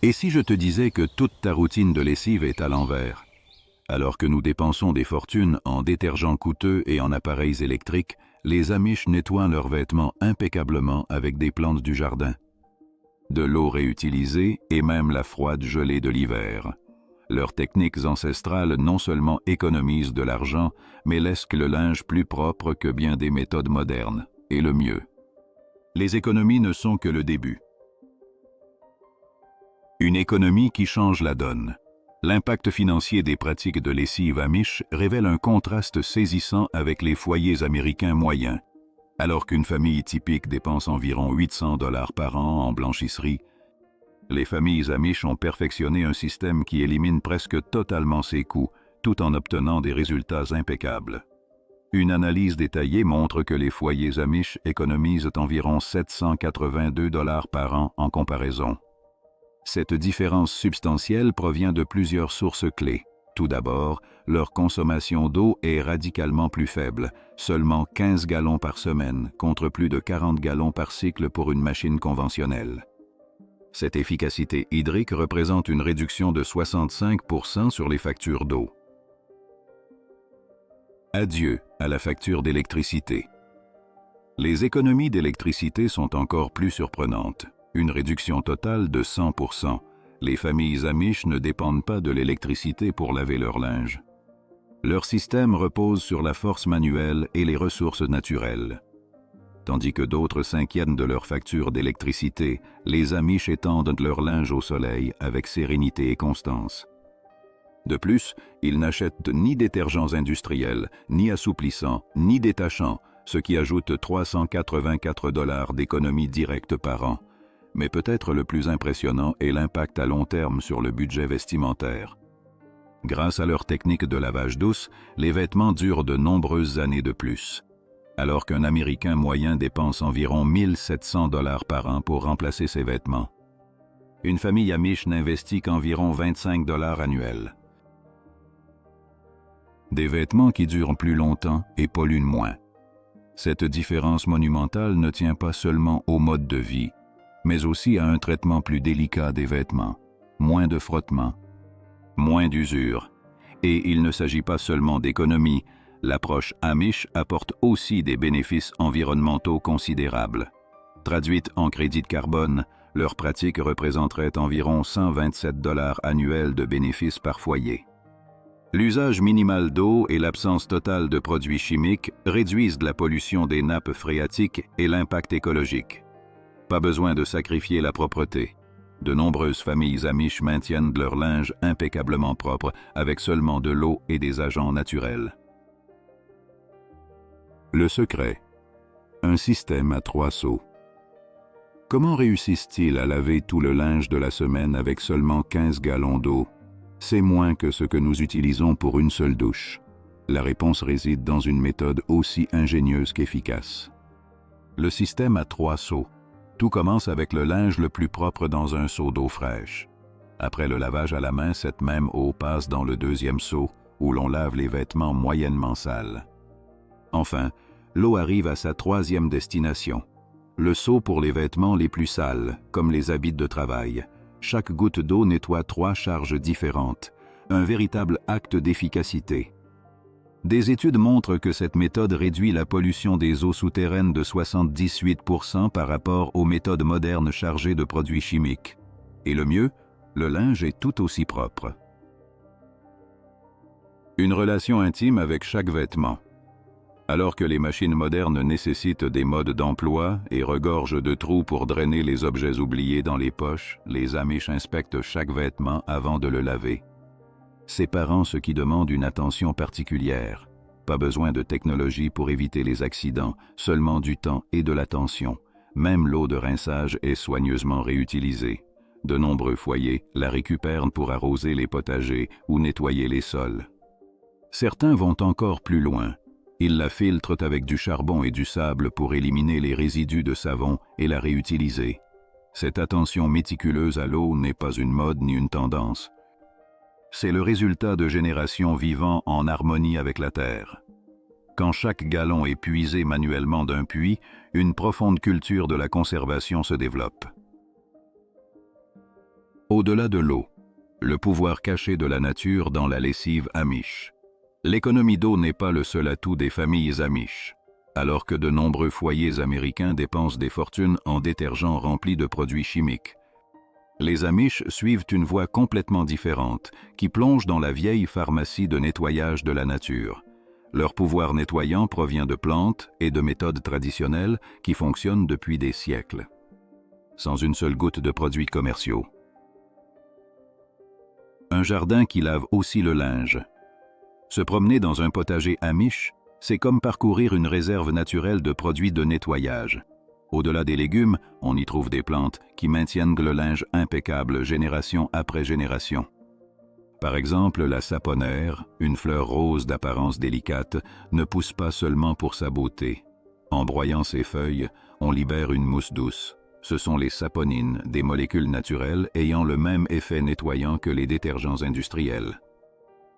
Et si je te disais que toute ta routine de lessive est à l'envers? Alors que nous dépensons des fortunes en détergents coûteux et en appareils électriques, les Amish nettoient leurs vêtements impeccablement avec des plantes du jardin, de l'eau réutilisée et même la froide gelée de l'hiver. Leurs techniques ancestrales non seulement économisent de l'argent, mais laissent le linge plus propre que bien des méthodes modernes, et le mieux. Les économies ne sont que le début. Une économie qui change la donne. L'impact financier des pratiques de lessive Amish révèle un contraste saisissant avec les foyers américains moyens. Alors qu'une famille typique dépense environ 800 $ par an en blanchisserie, les familles Amish ont perfectionné un système qui élimine presque totalement ces coûts, tout en obtenant des résultats impeccables. Une analyse détaillée montre que les foyers Amish économisent environ 782 $ par an en comparaison. Cette différence substantielle provient de plusieurs sources clés. Tout d'abord, leur consommation d'eau est radicalement plus faible, seulement 15 gallons par semaine, contre plus de 40 gallons par cycle pour une machine conventionnelle. Cette efficacité hydrique représente une réduction de 65% sur les factures d'eau. Adieu à la facture d'électricité. Les économies d'électricité sont encore plus surprenantes. Une réduction totale de 100%. Les familles Amish ne dépendent pas de l'électricité pour laver leur linge. Leur système repose sur la force manuelle et les ressources naturelles. Tandis que d'autres s'inquiètent de leur facture d'électricité, les Amish étendent leur linge au soleil avec sérénité et constance. De plus, ils n'achètent ni détergents industriels, ni assouplissants, ni détachants, ce qui ajoute 384 $ d'économie directe par an. Mais peut-être le plus impressionnant est l'impact à long terme sur le budget vestimentaire. Grâce à leur technique de lavage douce, les vêtements durent de nombreuses années de plus. Alors qu'un Américain moyen dépense environ 1 700 $ par an pour remplacer ses vêtements. Une famille Amish n'investit qu'environ 25 $ annuels. Des vêtements qui durent plus longtemps et polluent moins. Cette différence monumentale ne tient pas seulement au mode de vie, mais aussi à un traitement plus délicat des vêtements, moins de frottement, moins d'usure. Et il ne s'agit pas seulement d'économie, l'approche Amish apporte aussi des bénéfices environnementaux considérables. Traduite en crédit de carbone, leur pratique représenterait environ 127 $ annuels de bénéfices par foyer. L'usage minimal d'eau et l'absence totale de produits chimiques réduisent la pollution des nappes phréatiques et l'impact écologique. Pas besoin de sacrifier la propreté. De nombreuses familles Amish maintiennent leur linge impeccablement propre avec seulement de l'eau et des agents naturels. Le secret. Un système à 3 seaux. Comment réussissent-ils à laver tout le linge de la semaine avec seulement 15 gallons d'eau? C'est moins que ce que nous utilisons pour une seule douche. La réponse réside dans une méthode aussi ingénieuse qu'efficace. Le système à 3 seaux. Tout commence avec le linge le plus propre dans un seau d'eau fraîche. Après le lavage à la main, cette même eau passe dans le deuxième seau, où l'on lave les vêtements moyennement sales. Enfin, l'eau arrive à sa troisième destination. Le seau pour les vêtements les plus sales, comme les habits de travail. Chaque goutte d'eau nettoie 3 charges différentes. Un véritable acte d'efficacité. Des études montrent que cette méthode réduit la pollution des eaux souterraines de 78% par rapport aux méthodes modernes chargées de produits chimiques. Et le mieux, le linge est tout aussi propre. Une relation intime avec chaque vêtement. Alors que les machines modernes nécessitent des modes d'emploi et regorgent de trous pour drainer les objets oubliés dans les poches, les Amish inspectent chaque vêtement avant de le laver. Séparant ce qui demande une attention particulière. Pas besoin de technologie pour éviter les accidents, seulement du temps et de l'attention. Même l'eau de rinçage est soigneusement réutilisée. De nombreux foyers la récupèrent pour arroser les potagers ou nettoyer les sols. Certains vont encore plus loin. Ils la filtrent avec du charbon et du sable pour éliminer les résidus de savon et la réutiliser. Cette attention méticuleuse à l'eau n'est pas une mode ni une tendance. C'est le résultat de générations vivant en harmonie avec la terre. Quand chaque gallon est puisé manuellement d'un puits, une profonde culture de la conservation se développe. Au-delà de l'eau, le pouvoir caché de la nature dans la lessive Amish. L'économie d'eau n'est pas le seul atout des familles Amish. Alors que de nombreux foyers américains dépensent des fortunes en détergents remplis de produits chimiques. Les Amish suivent une voie complètement différente, qui plonge dans la vieille pharmacie de nettoyage de la nature. Leur pouvoir nettoyant provient de plantes et de méthodes traditionnelles qui fonctionnent depuis des siècles, sans une seule goutte de produits commerciaux. Un jardin qui lave aussi le linge. Se promener dans un potager Amish, c'est comme parcourir une réserve naturelle de produits de nettoyage. Au-delà des légumes, on y trouve des plantes qui maintiennent le linge impeccable génération après génération. Par exemple, la saponaire, une fleur rose d'apparence délicate, ne pousse pas seulement pour sa beauté. En broyant ses feuilles, on libère une mousse douce. Ce sont les saponines, des molécules naturelles ayant le même effet nettoyant que les détergents industriels.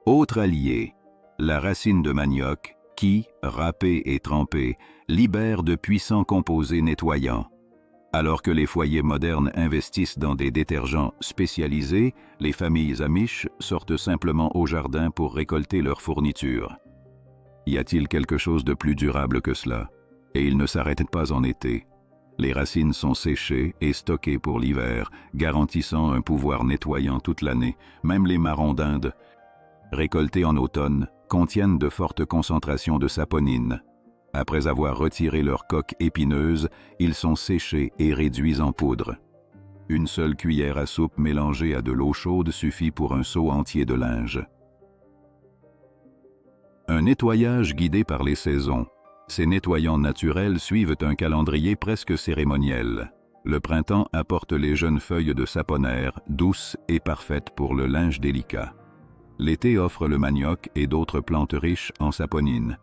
Autre allié, la racine de manioc, qui, râpée et trempée, libère de puissants composés nettoyants. Alors que les foyers modernes investissent dans des détergents spécialisés, les familles Amish sortent simplement au jardin pour récolter leurs fournitures. Y a-t-il quelque chose de plus durable que cela? Et ils ne s'arrêtent pas en été. Les racines sont séchées et stockées pour l'hiver, garantissant un pouvoir nettoyant toute l'année. Même les marrons d'Inde, récoltés en automne, contiennent de fortes concentrations de saponine. Après avoir retiré leur coque épineuse, ils sont séchés et réduits en poudre. Une seule cuillère à soupe mélangée à de l'eau chaude suffit pour un seau entier de linge. Un nettoyage guidé par les saisons. Ces nettoyants naturels suivent un calendrier presque cérémoniel. Le printemps apporte les jeunes feuilles de saponaire, douces et parfaites pour le linge délicat. L'été offre le manioc et d'autres plantes riches en saponine,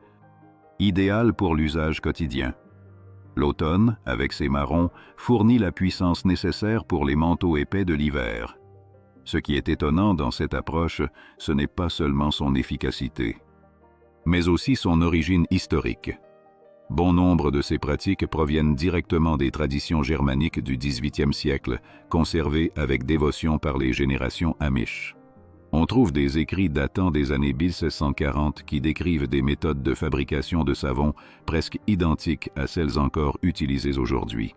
idéal pour l'usage quotidien. L'automne, avec ses marrons, fournit la puissance nécessaire pour les manteaux épais de l'hiver. Ce qui est étonnant dans cette approche, ce n'est pas seulement son efficacité, mais aussi son origine historique. Bon nombre de ces pratiques proviennent directement des traditions germaniques du XVIIIe siècle, conservées avec dévotion par les générations Amish. On trouve des écrits datant des années 1640 qui décrivent des méthodes de fabrication de savon presque identiques à celles encore utilisées aujourd'hui.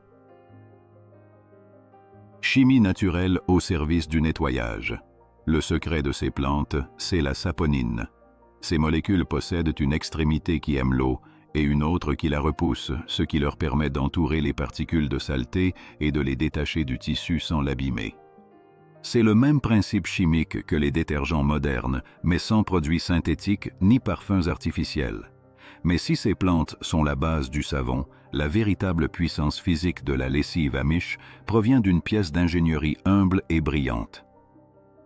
Chimie naturelle au service du nettoyage. Le secret de ces plantes, c'est la saponine. Ces molécules possèdent une extrémité qui aime l'eau et une autre qui la repousse, ce qui leur permet d'entourer les particules de saleté et de les détacher du tissu sans l'abîmer. C'est le même principe chimique que les détergents modernes, mais sans produits synthétiques ni parfums artificiels. Mais si ces plantes sont la base du savon, la véritable puissance physique de la lessive Amish provient d'une pièce d'ingénierie humble et brillante.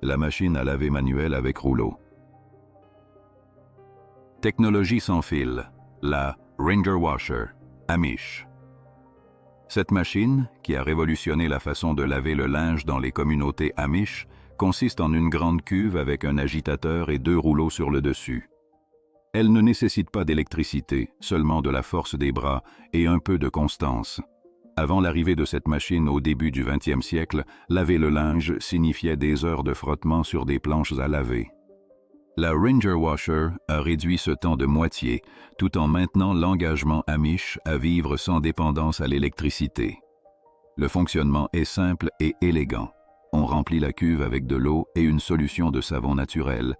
La machine à laver manuelle avec rouleau. Technologie sans fil, la Ringer Washer, Amish. Cette machine, qui a révolutionné la façon de laver le linge dans les communautés Amish, consiste en une grande cuve avec un agitateur et 2 rouleaux sur le dessus. Elle ne nécessite pas d'électricité, seulement de la force des bras et un peu de constance. Avant l'arrivée de cette machine au début du XXe siècle, laver le linge signifiait des heures de frottement sur des planches à laver. La Ringer Washer a réduit ce temps de moitié, tout en maintenant l'engagement Amish à vivre sans dépendance à l'électricité. Le fonctionnement est simple et élégant. On remplit la cuve avec de l'eau et une solution de savon naturel.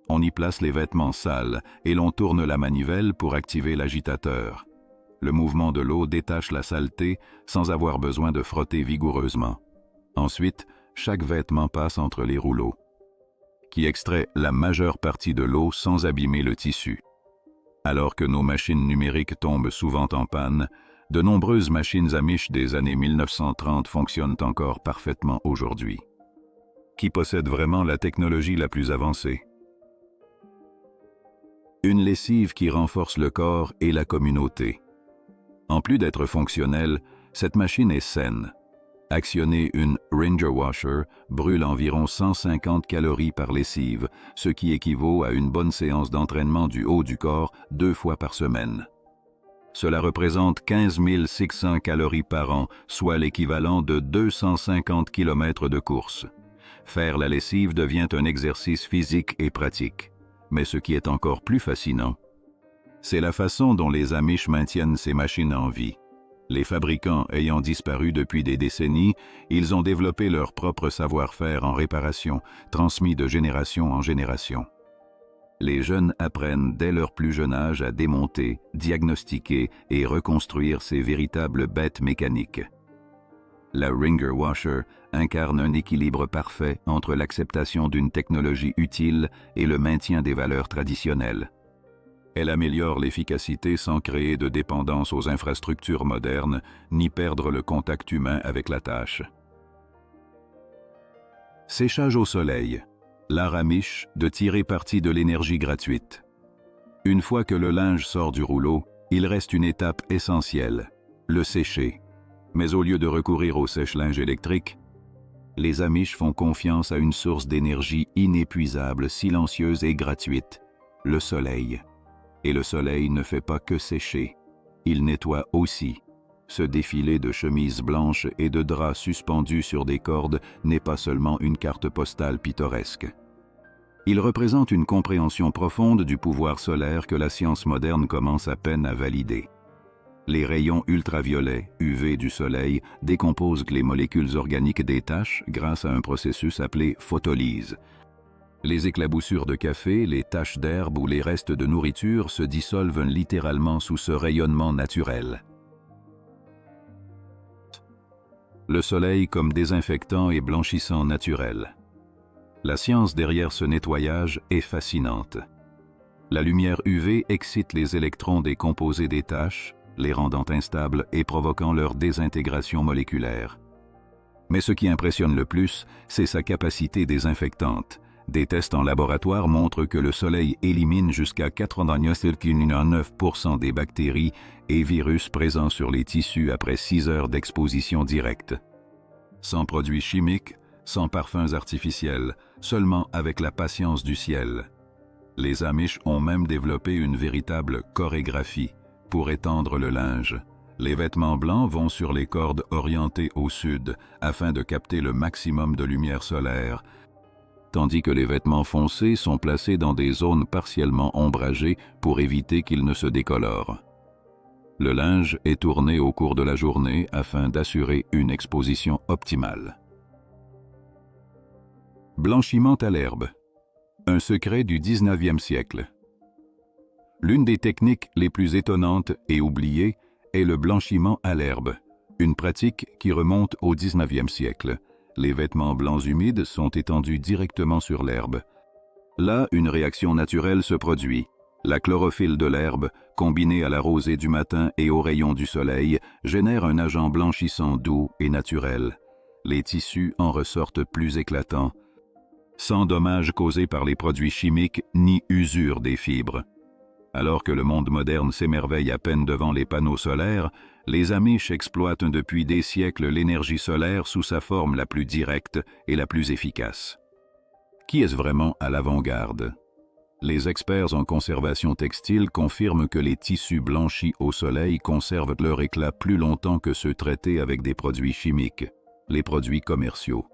On y place les vêtements sales et l'on tourne la manivelle pour activer l'agitateur. Le mouvement de l'eau détache la saleté sans avoir besoin de frotter vigoureusement. Ensuite, chaque vêtement passe entre les rouleaux, qui extrait la majeure partie de l'eau sans abîmer le tissu. Alors que nos machines numériques tombent souvent en panne, de nombreuses machines Amish des années 1930 fonctionnent encore parfaitement aujourd'hui. Qui possède vraiment la technologie la plus avancée? Une lessive qui renforce le corps et la communauté. En plus d'être fonctionnelle, cette machine est saine. Actionner une Ringer Washer brûle environ 150 calories par lessive, ce qui équivaut à une bonne séance d'entraînement du haut du corps 2 fois par semaine. Cela représente 15 600 calories par an, soit l'équivalent de 250 km de course. faire la lessive devient un exercice physique et pratique. Mais ce qui est encore plus fascinant, c'est la façon dont les Amish maintiennent ces machines en vie. Les fabricants ayant disparu depuis des décennies, ils ont développé leur propre savoir-faire en réparation, transmis de génération en génération. Les jeunes apprennent dès leur plus jeune âge à démonter, diagnostiquer et reconstruire ces véritables bêtes mécaniques. La Ringer Washer incarne un équilibre parfait entre l'acceptation d'une technologie utile et le maintien des valeurs traditionnelles. Elle améliore l'efficacité sans créer de dépendance aux infrastructures modernes, ni perdre le contact humain avec la tâche. Séchage au soleil. L'art Amish de tirer parti de l'énergie gratuite. Une fois que le linge sort du rouleau, il reste une étape essentielle, le sécher. Mais au lieu de recourir au sèche-linge électrique, les Amish font confiance à une source d'énergie inépuisable, silencieuse et gratuite, le soleil. Et le soleil ne fait pas que sécher, il nettoie aussi. Ce défilé de chemises blanches et de draps suspendus sur des cordes n'est pas seulement une carte postale pittoresque. Il représente une compréhension profonde du pouvoir solaire que la science moderne commence à peine à valider. Les rayons ultraviolets, UV du soleil, décomposent les molécules organiques des taches grâce à un processus appelé photolyse. Les éclaboussures de café, les taches d'herbe ou les restes de nourriture se dissolvent littéralement sous ce rayonnement naturel. Le soleil comme désinfectant et blanchissant naturel. La science derrière ce nettoyage est fascinante. La lumière UV excite les électrons des composés des taches, les rendant instables et provoquant leur désintégration moléculaire. Mais ce qui impressionne le plus, c'est sa capacité désinfectante. Des tests en laboratoire montrent que le soleil élimine jusqu'à 99% des bactéries et virus présents sur les tissus après 6 heures d'exposition directe. Sans produits chimiques, sans parfums artificiels, seulement avec la patience du ciel. Les Amish ont même développé une véritable chorégraphie pour étendre le linge. Les vêtements blancs vont sur les cordes orientées au sud afin de capter le maximum de lumière solaire, tandis que les vêtements foncés sont placés dans des zones partiellement ombragées pour éviter qu'ils ne se décolorent. Le linge est tourné au cours de la journée afin d'assurer une exposition optimale. Blanchiment à l'herbe. Un secret du 19e siècle. L'une des techniques les plus étonnantes et oubliées est le blanchiment à l'herbe, une pratique qui remonte au 19e siècle. Les vêtements blancs humides sont étendus directement sur l'herbe. Là, une réaction naturelle se produit. La chlorophylle de l'herbe, combinée à la rosée du matin et aux rayons du soleil, génère un agent blanchissant doux et naturel. Les tissus en ressortent plus éclatants, sans dommages causés par les produits chimiques ni usure des fibres. Alors que le monde moderne s'émerveille à peine devant les panneaux solaires, les Amish exploitent depuis des siècles l'énergie solaire sous sa forme la plus directe et la plus efficace. Qui est-ce vraiment à l'avant-garde? Les experts en conservation textile confirment que les tissus blanchis au soleil conservent leur éclat plus longtemps que ceux traités avec des produits chimiques, les produits commerciaux.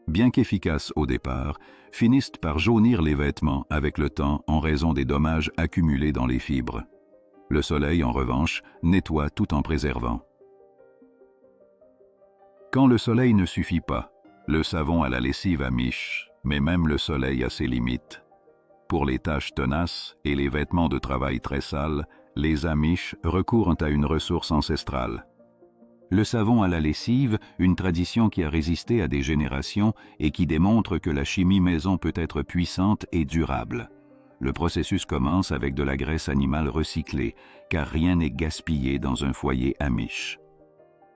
Bien qu'efficaces au départ, finissent par jaunir les vêtements avec le temps en raison des dommages accumulés dans les fibres. Le soleil, en revanche, nettoie tout en préservant. Quand le soleil ne suffit pas, le savon à la lessive Amish, mais même le soleil a ses limites. Pour les tâches tenaces et les vêtements de travail très sales, les Amish recourent à une ressource ancestrale. Le savon à la lessive, une tradition qui a résisté à des générations et qui démontre que la chimie maison peut être puissante et durable. Le processus commence avec de la graisse animale recyclée, car rien n'est gaspillé dans un foyer Amish.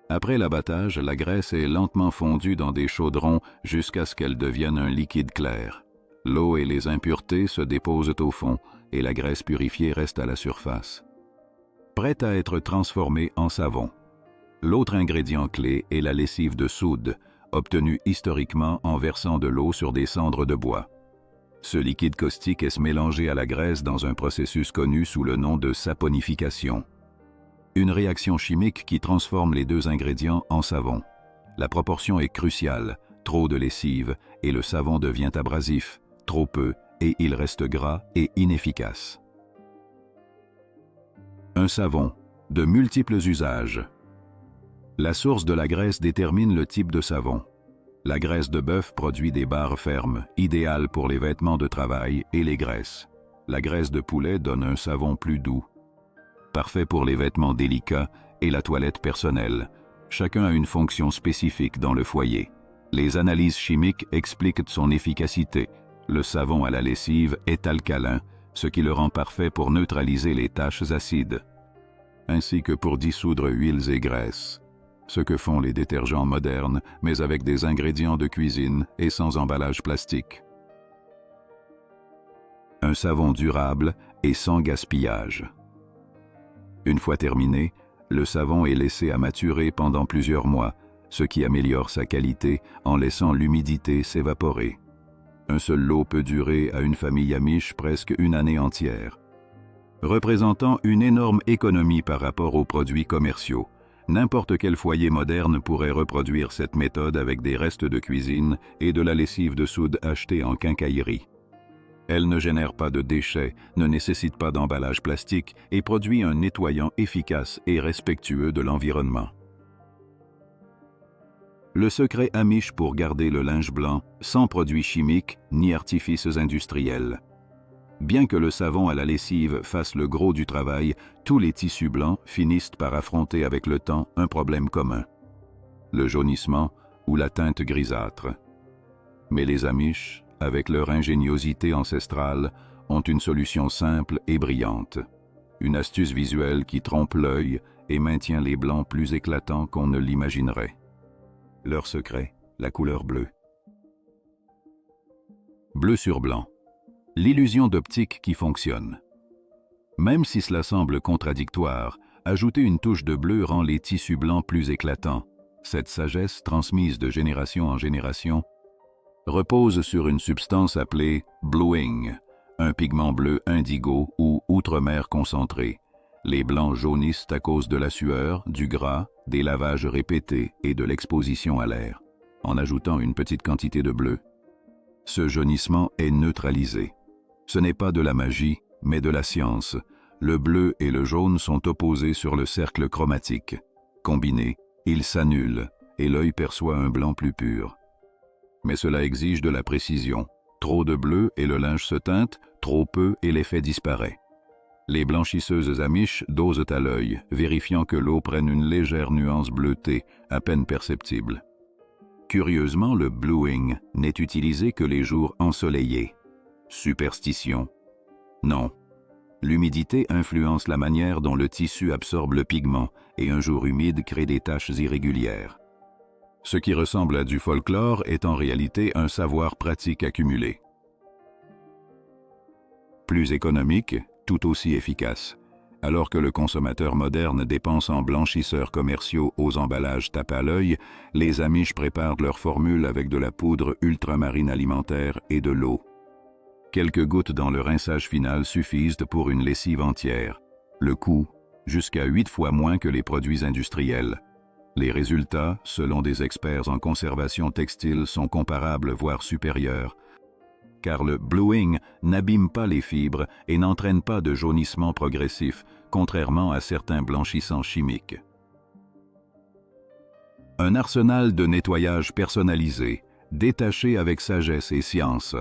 Après l'abattage, la graisse est lentement fondue dans des chaudrons jusqu'à ce qu'elle devienne un liquide clair. L'eau et les impuretés se déposent au fond et la graisse purifiée reste à la surface. Prête à être transformée en savon. L'autre ingrédient clé est la lessive de soude, obtenue historiquement en versant de l'eau sur des cendres de bois. Ce liquide caustique est mélangé à la graisse dans un processus connu sous le nom de saponification. Une réaction chimique qui transforme les deux ingrédients en savon. La proportion est cruciale, trop de lessive, et le savon devient abrasif, trop peu, et il reste gras et inefficace. Un savon, de multiples usages. La source de la graisse détermine le type de savon. La graisse de bœuf produit des barres fermes, idéales pour les vêtements de travail et les graisses. La graisse de poulet donne un savon plus doux, parfait pour les vêtements délicats et la toilette personnelle. Chacun a une fonction spécifique dans le foyer. Les analyses chimiques expliquent son efficacité. Le savon à la lessive est alcalin, ce qui le rend parfait pour neutraliser les taches acides, ainsi que pour dissoudre huiles et graisses. Ce que font les détergents modernes, mais avec des ingrédients de cuisine et sans emballage plastique. Un savon durable et sans gaspillage. Une fois terminé, le savon est laissé à maturer pendant plusieurs mois, ce qui améliore sa qualité en laissant l'humidité s'évaporer. Un seul lot peut durer à une famille amish presque une année entière, représentant une énorme économie par rapport aux produits commerciaux. N'importe quel foyer moderne pourrait reproduire cette méthode avec des restes de cuisine et de la lessive de soude achetée en quincaillerie. Elle ne génère pas de déchets, ne nécessite pas d'emballage plastique et produit un nettoyant efficace et respectueux de l'environnement. Le secret amish pour garder le linge blanc sans produits chimiques ni artifices industriels. Bien que le savon à la lessive fasse le gros du travail, tous les tissus blancs finissent par affronter avec le temps un problème commun: le jaunissement ou la teinte grisâtre. Mais les Amish, avec leur ingéniosité ancestrale, ont une solution simple et brillante. Une astuce visuelle qui trompe l'œil et maintient les blancs plus éclatants qu'on ne l'imaginerait. Leur secret, la couleur bleue. Bleu sur blanc. L'illusion d'optique qui fonctionne. Même si cela semble contradictoire, ajouter une touche de bleu rend les tissus blancs plus éclatants. Cette sagesse, transmise de génération en génération, repose sur une substance appelée bluing, un pigment bleu indigo ou outremer concentré. Les blancs jaunissent à cause de la sueur, du gras, des lavages répétés et de l'exposition à l'air. En ajoutant une petite quantité de bleu, ce jaunissement est neutralisé. Ce n'est pas de la magie, mais de la science. Le bleu et le jaune sont opposés sur le cercle chromatique. Combinés, ils s'annulent et l'œil perçoit un blanc plus pur. Mais cela exige de la précision. Trop de bleu et le linge se teinte, trop peu et l'effet disparaît. Les blanchisseuses Amish dosent à l'œil, vérifiant que l'eau prenne une légère nuance bleutée, à peine perceptible. Curieusement, le bluing n'est utilisé que les jours ensoleillés. Superstition? Non. L'humidité influence la manière dont le tissu absorbe le pigment et un jour humide crée des taches irrégulières. Ce qui ressemble à du folklore est en réalité un savoir pratique accumulé. Plus économique, tout aussi efficace. Alors que le consommateur moderne dépense en blanchisseurs commerciaux aux emballages tape à l'œil, les Amish préparent leur formule avec de la poudre ultramarine alimentaire et de l'eau. Quelques gouttes dans le rinçage final suffisent pour une lessive entière. Le coût, jusqu'à 8 fois moins que les produits industriels. Les résultats, selon des experts en conservation textile, sont comparables voire supérieurs, car le bluing n'abîme pas les fibres et n'entraîne pas de jaunissement progressif, contrairement à certains blanchissants chimiques. Un arsenal de nettoyage personnalisé, détaché avec sagesse et science.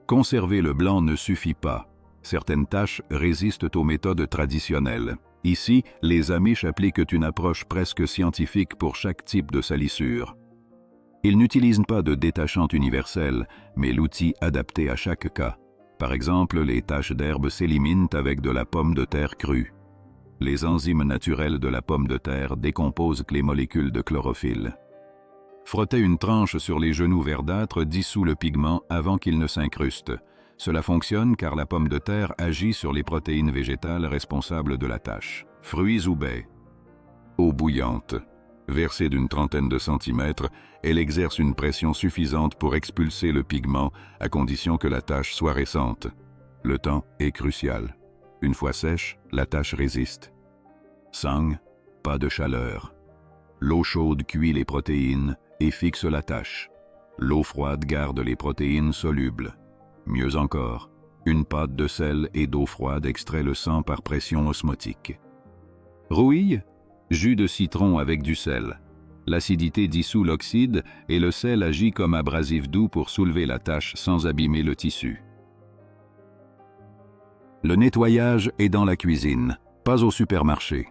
Conserver le blanc ne suffit pas. Certaines tâches résistent aux méthodes traditionnelles. Ici, les Amish appliquent une approche presque scientifique pour chaque type de salissure. Ils n'utilisent pas de détachant universel, mais l'outil adapté à chaque cas. Par exemple, les taches d'herbe s'éliminent avec de la pomme de terre crue. Les enzymes naturelles de la pomme de terre décomposent les molécules de chlorophylle. Frotter une tranche sur les genoux verdâtres dissout le pigment avant qu'il ne s'incruste. Cela fonctionne car la pomme de terre agit sur les protéines végétales responsables de la tache. Fruits ou baies. Eau bouillante. Versée d'une trentaine de centimètres, elle exerce une pression suffisante pour expulser le pigment à condition que la tache soit récente. Le temps est crucial. Une fois sèche, la tache résiste. Sang, pas de chaleur. L'eau chaude cuit les protéines et fixe la tache. L'eau froide garde les protéines solubles. Mieux encore, une pâte de sel et d'eau froide extrait le sang par pression osmotique. Rouille, jus de citron avec du sel. L'acidité dissout l'oxyde et le sel agit comme abrasif doux pour soulever la tache sans abîmer le tissu. Le nettoyage est dans la cuisine, pas au supermarché.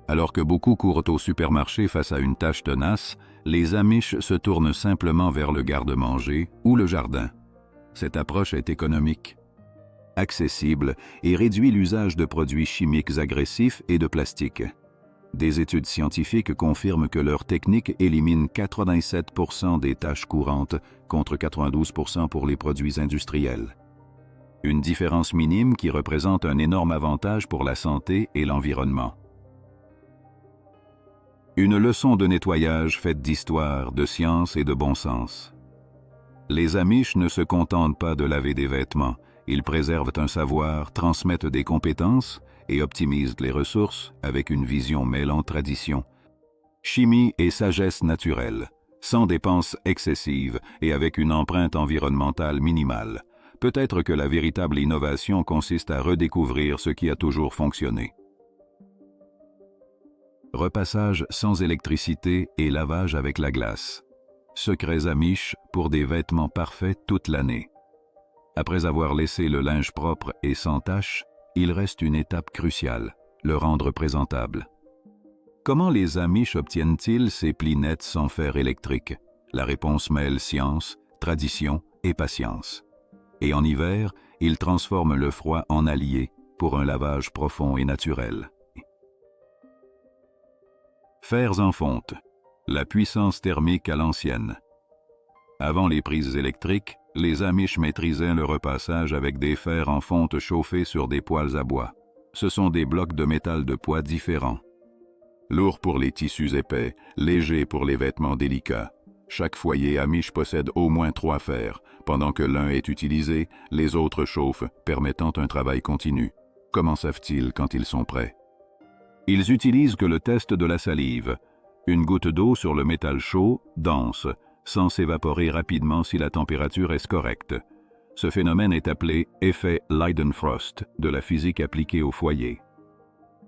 Alors que beaucoup courent au supermarché face à une tâche tenace, les Amish se tournent simplement vers le garde-manger ou le jardin. Cette approche est économique, accessible et réduit l'usage de produits chimiques agressifs et de plastique. Des études scientifiques confirment que leur technique élimine 87% des tâches courantes contre 92% pour les produits industriels. Une différence minime qui représente un énorme avantage pour la santé et l'environnement. Une leçon de nettoyage faite d'histoire, de science et de bon sens. Les Amish ne se contentent pas de laver des vêtements, ils préservent un savoir, transmettent des compétences et optimisent les ressources avec une vision mêlant tradition, chimie et sagesse naturelle, sans dépenses excessives et avec une empreinte environnementale minimale. Peut-être que la véritable innovation consiste à redécouvrir ce qui a toujours fonctionné. Repassage sans électricité et lavage avec la glace. Secrets Amish pour des vêtements parfaits toute l'année. Après avoir laissé le linge propre et sans tache, il reste une étape cruciale, le rendre présentable. Comment les Amish obtiennent-ils ces plis nets sans fer électrique? La réponse mêle science, tradition et patience. Et en hiver, ils transforment le froid en allié pour un lavage profond et naturel. Fers en fonte. La puissance thermique à l'ancienne. Avant les prises électriques, les Amish maîtrisaient le repassage avec des fers en fonte chauffés sur des poêles à bois. Ce sont des blocs de métal de poids différents. Lourds pour les tissus épais, légers pour les vêtements délicats. Chaque foyer Amish possède au moins 3 fers. Pendant que l'un est utilisé, les autres chauffent, permettant un travail continu. Comment savent-ils quand ils sont prêts? Ils utilisent que le test de la salive. Une goutte d'eau sur le métal chaud, dense, sans s'évaporer rapidement si la température est correcte. Ce phénomène est appelé effet Leidenfrost de la physique appliquée au foyer.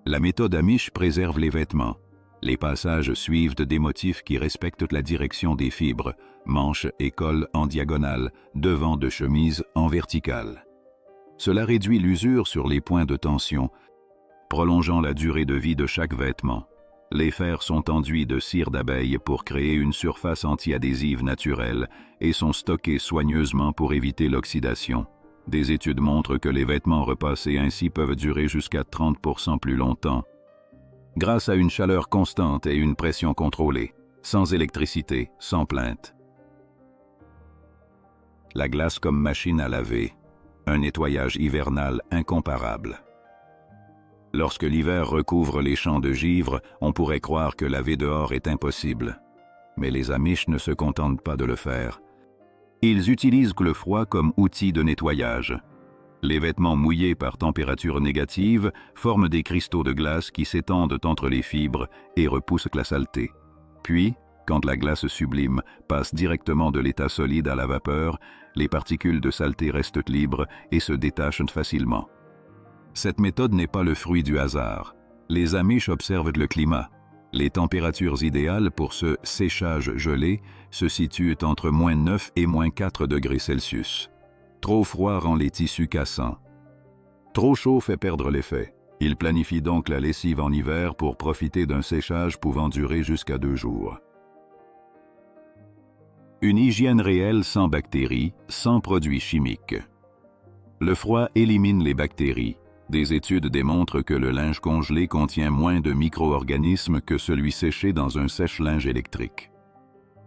La méthode Amish préserve les vêtements. Les passages suivent des motifs qui respectent la direction des fibres, manches et cols en diagonale, devant de chemise en verticale. Cela réduit l'usure sur les points de tension, prolongeant la durée de vie de chaque vêtement. Les fers sont enduits de cire d'abeille pour créer une surface anti-adhésive naturelle et sont stockés soigneusement pour éviter l'oxydation. Des études montrent que les vêtements repassés ainsi peuvent durer jusqu'à 30% plus longtemps, grâce à une chaleur constante et une pression contrôlée, sans électricité, sans plainte. La glace comme machine à laver, un nettoyage hivernal incomparable. Lorsque l'hiver recouvre les champs de givre, on pourrait croire que laver dehors est impossible. Mais les Amish ne se contentent pas de le faire. Ils utilisent le froid comme outil de nettoyage. Les vêtements mouillés par température négative forment des cristaux de glace qui s'étendent entre les fibres et repoussent la saleté. Puis, quand la glace sublime passe directement de l'état solide à la vapeur, les particules de saleté restent libres et se détachent facilement. Cette méthode n'est pas le fruit du hasard. Les Amish observent le climat. Les températures idéales pour ce séchage gelé se situent entre -9 et -4 degrés Celsius. Trop froid rend les tissus cassants. Trop chaud fait perdre l'effet. Ils planifient donc la lessive en hiver pour profiter d'un séchage pouvant durer jusqu'à 2 jours. Une hygiène réelle sans bactéries, sans produits chimiques. Le froid élimine les bactéries. Des études démontrent que le linge congelé contient moins de micro-organismes que celui séché dans un sèche-linge électrique.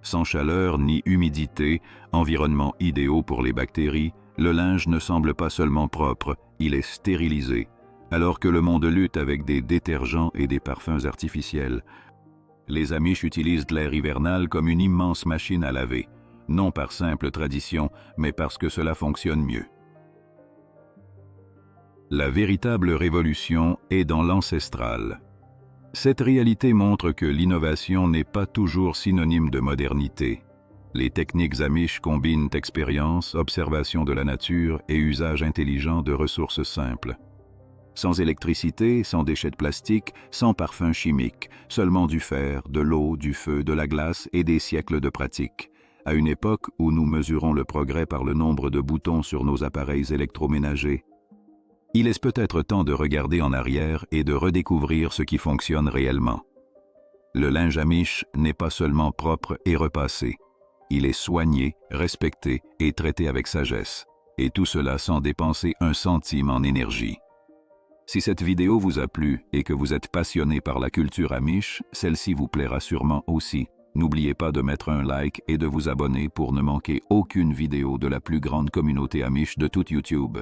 Sans chaleur ni humidité, environnement idéaux pour les bactéries, le linge ne semble pas seulement propre, il est stérilisé, alors que le monde lutte avec des détergents et des parfums artificiels. Les Amish utilisent l'air hivernal comme une immense machine à laver, non par simple tradition, mais parce que cela fonctionne mieux. La véritable révolution est dans l'ancestral. Cette réalité montre que l'innovation n'est pas toujours synonyme de modernité. Les techniques Amish combinent expérience, observation de la nature et usage intelligent de ressources simples. Sans électricité, sans déchets de plastique, sans parfums chimiques, seulement du fer, de l'eau, du feu, de la glace et des siècles de pratique. À une époque où nous mesurons le progrès par le nombre de boutons sur nos appareils électroménagers, il est peut-être temps de regarder en arrière et de redécouvrir ce qui fonctionne réellement. Le linge Amish n'est pas seulement propre et repassé. Il est soigné, respecté et traité avec sagesse. Et tout cela sans dépenser un centime en énergie. Si cette vidéo vous a plu et que vous êtes passionné par la culture Amish, celle-ci vous plaira sûrement aussi. N'oubliez pas de mettre un like et de vous abonner pour ne manquer aucune vidéo de la plus grande communauté Amish de toute YouTube.